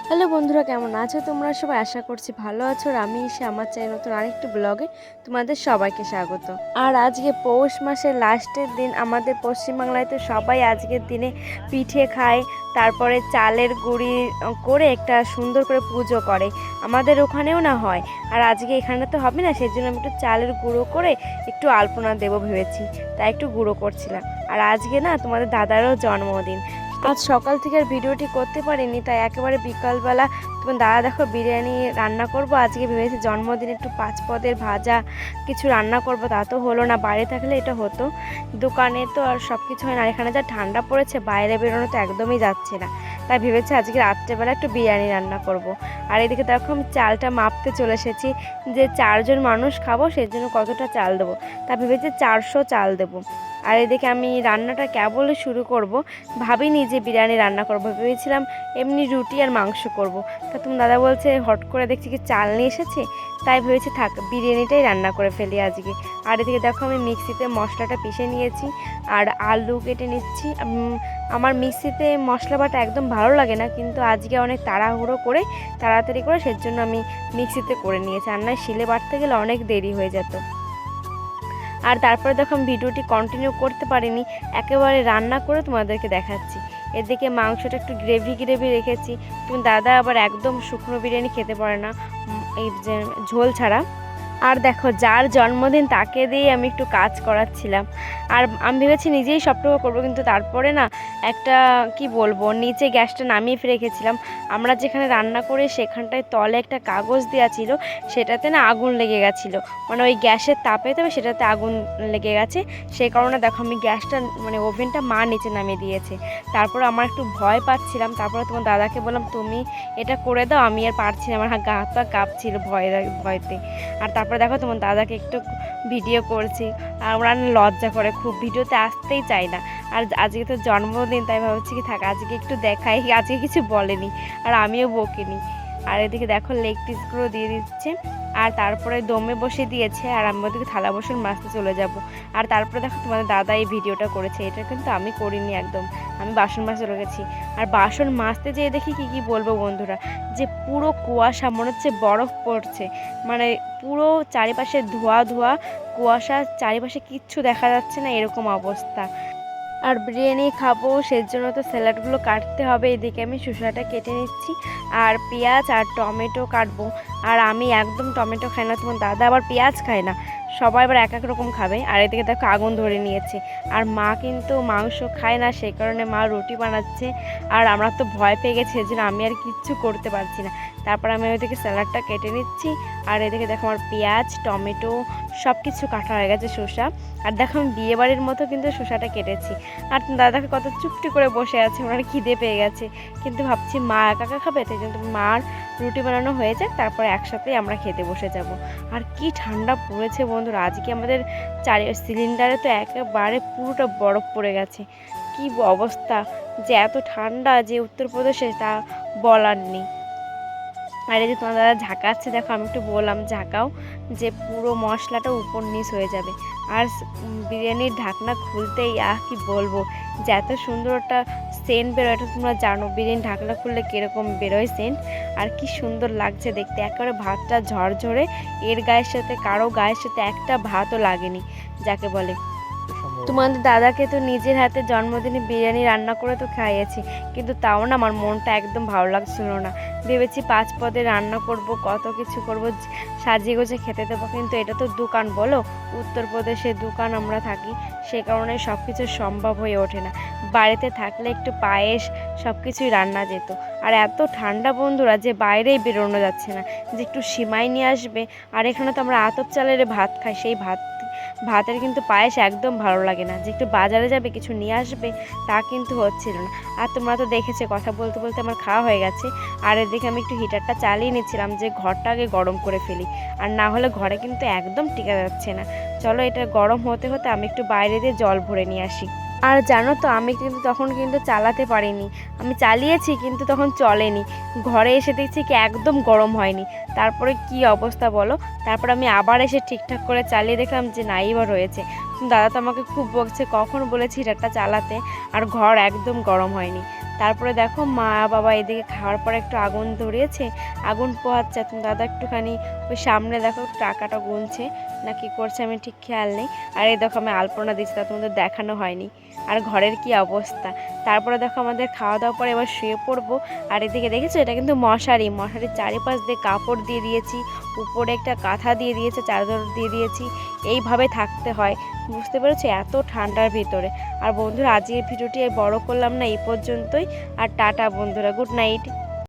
Hello বন্ধুরা, কেমন আছো তোমরা সবাই? আশা করছি ভালো আছো। আর আমি এসে আমার চ্যানেল নতুন আরেকটি ব্লগে তোমাদের সবাইকে স্বাগত। আর আজকে পৌষ মাসের লাস্টের দিন। আমাদের পশ্চিমবাংলায় তো সবাই আজকের দিনে পিঠে খায়, তারপরে চালের গুঁড়ি করে একটা সুন্দর করে পুজো করে। আমাদের ওখানেও না হয়, আর আজকে এখানে তো হবে না, সেই জন্য আমি একটু চালের গুঁড়ো করে একটু আলপনা দেবো ভেবেছি, তাই একটু গুঁড়ো করছিলাম। আর আজকে না তোমাদের দাদারও জন্মদিন। আজ সকাল থেকে আর ভিডিওটি করতে পারিনি, তাই একেবারে বিকালবেলা তোমার দাদা দেখো বিরিয়ানি রান্না করব। আজকে ভেবেছি জন্মদিনে একটু 5 পদের ভাজা কিছু রান্না করব, তা তো হলো না। বাইরে থাকলে এটা হতো, দোকানে তো আর সব কিছু হয় না। আর এখানে যা ঠান্ডা পড়েছে, বাইরে বেরোনো তো একদমই যাচ্ছে না, তাই ভেবেছি আজকে রাত্রেবেলা একটু বিরিয়ানি রান্না করব। আর এদিকে দেখো আমি চালটা মাপতে চলে এসেছি, যে 4 জন মানুষ খাবো সেই জন্য কতটা চাল দেবো। তা ভেবেছি 400 চাল দেবো। আর এদিকে আমি রান্নাটা কেবল শুরু করব, ভাবিনি যে বিরিয়ানি রান্না করব, ভেবেছিলাম এমনি রুটি আর মাংস করব। তা তুমি দাদা বলছে হট করে দেখছি কি চাল নিয়ে এসেছে, তাই ভেবেছি থাক বিরিয়ানিটাই রান্না করে ফেলি আজকে। আর এদিকে দেখো আমি মিক্সিতে মশলাটা পিষে নিয়েছি আর আলু কেটে নিচ্ছি। আমার মিক্সিতে মশলা বাটা একদম ভালো লাগে না, কিন্তু আজকে অনেক তাড়াহুড়ো করে তাড়াতাড়ি করে সেজন্য আমি মিক্সিতে করে নিয়েছি, আর নয় শিলে বাটতে গেলে অনেক দেরি হয়ে যেত। আর তারপরে দেখো আমি ভিডিওটি কন্টিনিউ করতে পারিনি, একেবারে রান্না করে তোমাদেরকে দেখাচ্ছি। এদিকে মাংসটা একটু গ্রেভি গ্রেভি রেখেছি, কিন্তু দাদা আবার একদম শুকনো বিরিয়ানি খেতে পারে না, এই যে ঝোল ছাড়া। আর দেখো যার জন্মদিন তাকে দিয়ে আমি একটু কাজ করাচ্ছিলাম। আর আমি ভেবেছি নিজেই সবটুকু করবো, কিন্তু তারপরে না একটা কি বলবো, নিচে গ্যাসটা নামিয়ে রেখেছিলাম। আমরা যেখানে রান্না করি সেখানটায় তলে একটা কাগজ দেওয়া ছিল, সেটাতে না আগুন লেগে গেছিলো, মানে ওই গ্যাসের তাপে তবে সেটাতে আগুন লেগে গেছে। সেই কারণে দেখো আমি গ্যাসটা মানে ওভেনটা মা নিচে নামিয়ে দিয়েছে। তারপর আমার একটু ভয় পাচ্ছিলাম, তারপরে তোমার দাদাকে বললাম তুমি এটা করে দাও, আমি আর পারছি না, আমার গা হাত পা কাঁপছিল ভয়তে। আর তারপরে দেখো তোমার দাদাকে একটু ভিডিও করছি, আর ওরা লজ্জা করে খুব, ভিডিওতে আসতেই চায় না। আর আজকে তো জন্মদিন, তাই ভাবছি কি থাক আজকে একটু দেখাই, আজকে কিছু বলেনি আর আমিও বকিনি। আর এদিকে দেখো লেগ পিসগুলো দিয়ে দিচ্ছে, আর তারপরে দমে বসে দিয়েছে, আর আমি ওদিকে থালা বাসন মাজতে চলে যাব। আর তারপরে দেখো তোমাদের দাদা এই ভিডিওটা করেছে, এটা কিন্তু আমি করিনি একদম, আমি বাসন মাজতে লেগেছি। আর বাসন মাজতে যেয়ে দেখি কি বলবো বন্ধুরা, যে পুরো কুয়াশা, মনে হচ্ছে বরফ পড়ছে, মানে পুরো চারিপাশে ধোয়া ধোয়া কুয়াশা, চারিপাশে কিচ্ছু দেখা যাচ্ছে না, এরকম অবস্থা। আর বিরিয়ানি খাবো সেজন্য তো স্যালাডগুলো কাটতে হবে। এদিকে আমি শসাটা কেটে নিচ্ছি, আর পেঁয়াজ আর টমেটো কাটবো। আর আমি একদম টমেটো খাই না, তোমার দাদা আবার পেঁয়াজ খায় না, সবাই আবার এক এক রকম খাবে। আর এদিকে দেখো আগুন ধরে নিয়েছে, আর মা কিন্তু মাংস খায় না, সেই কারণে মা রুটি বানাচ্ছে। আর আমরা তো ভয় পেয়ে গেছি, এই জন্য আমি আর কিচ্ছু করতে পারছি না। তারপর আমি ওইদিকে স্যালাডটা কেটে নিচ্ছি, আর এদিকে দেখো আমার পেঁয়াজ টমেটো সব কিছু কাটা হয়ে গেছে, শসা। আর দেখো আমি বিয়েবাড়ির মতো কিন্তু শসাটা কেটেছি। আর দাদাকে কত চুপটি করে বসে আছে, ওনার খিদে পেয়ে গেছে, কিন্তু ভাবছি মা একা একা খাবে, তাই জন্য মার রুটি বানানো হয়ে যাক, তারপরে একসাথেই আমরা খেতে বসে যাব। আর কি ঠান্ডা পড়েছে বন্ধুরা, আজকে আমাদের সিলিন্ডারে তো একেবারে পুরোটা বরফ পড়ে গেছে। কি অবস্থা, যে এত ঠান্ডা যে উত্তরপ্রদেশে তা বলার নেই। আর এই যে তোমার দাদা ঝাঁকাচ্ছে, দেখো আমি একটু বললাম ঝাঁকাও, যে পুরো মশলাটা উপর নিচ হয়ে যাবে। আর বিরিয়ানির ঢাকনা খুলতেই কি বলবো, যে এত সুন্দর একটা সেন্ট বেরোয়, এটা তোমরা জানো বিরিয়ানির ঢাকনা খুললে কীরকম বেরোয় সেন্ট। আর কি সুন্দর লাগছে দেখতে, একেবারে ভাতটা ঝরঝরে, এর গায়ের সাথে কারো গায়ের সাথে একটা ভাতও লাগেনি যাকে বলে। তোমাদের দাদাকে তো নিজের হাতে জন্মদিনে বিরিয়ানি রান্না করে তো খাইয়েছি, কিন্তু তাও না আমার মনটা একদম ভালো লাগছিল না। ভেবেছি 5 পদে রান্না করব, কত কিছু করব, সাজিয়ে গোছে খেতে দেবো, কিন্তু এটা তো দোকান বলো, উত্তরপ্রদেশে দোকান আমরা থাকি, সে কারণে সব কিছু সম্ভব হয়ে ওঠে না। বাড়িতে থাকলে একটু পায়েস সব কিছুই রান্না যেত। আর এত ঠান্ডা বন্ধুরা, যে বাইরেই বেরোনো যাচ্ছে না, যে একটু সিমাই নিয়ে আসবে। আর এখানে তো আমরা আতপ চালের ভাত খাই, সেই ভাতের কিন্তু পায়েস একদম ভালো লাগে না, যে একটু বাজারে যাবে কিছু নিয়ে আসবে, তা কিন্তু হচ্ছিল না। আর তোমরা তো দেখেছে কথা বলতে বলতে আমার খাওয়া হয়ে গেছে। আর এদিকে আমি একটু হিটারটা চালিয়ে নিচ্ছিলাম, যে ঘরটা আগে গরম করে ফেলি, আর না হলে ঘরে কিন্তু একদম টিকা যাচ্ছে না। চলো এটা গরম হতে হতে আমি একটু বাইরে দিয়ে জল ভরে নিয়ে আসি। আর জানো তো আমি কিন্তু তখন কিন্তু চালাতে পারিনি, আমি চালিয়েছি কিন্তু তখন চলেনি, ঘরে এসে দেখছি কি একদম গরম হয়নি। তারপরে কি অবস্থা বলো, তারপর আমি আবার এসে ঠিকঠাক করে চালিয়ে দেখলাম যে নাই বা রয়েছে। দাদা তো আমাকে খুব বকছে, কখন বলেছি হিটারটা চালাতে, আর ঘর একদম গরম হয়নি। তারপরে দেখো মা বাবা এদিকে খাওয়ার পর একটু আগুন ধরিয়েছে, আগুন পোহাচ্ছে। তুমি দাদা একটুখানি ওই সামনে দেখো টাকাটা গুনছে না কি করছে আমি ঠিক খেয়াল নেই। আর এই দেখো আমি আলপনা দিচ্ছি, তা তোমাদের দেখানো হয়নি। আর ঘরের কি অবস্থা। তারপরে দেখো আমাদের খাওয়া দাওয়ার পরে এবার শুয়ে পড়বো। আর এদিকে দেখেছো এটা কিন্তু মশারির চারিপাশ দিয়ে কাপড় দিয়ে দিয়েছি, উপরে একটা কাঁথা দিয়ে দিয়েছে, চাদর দিয়ে দিয়েছি। এইভাবে থাকতে হয়, বুঝতে পেরেছো, এত ঠান্ডার ভিতরে। আর বন্ধুরা আজকের ভিডিওটি বড় করলাম না, এই পর্যন্তই। আর টাটা বন্ধুরা, গুড নাইট।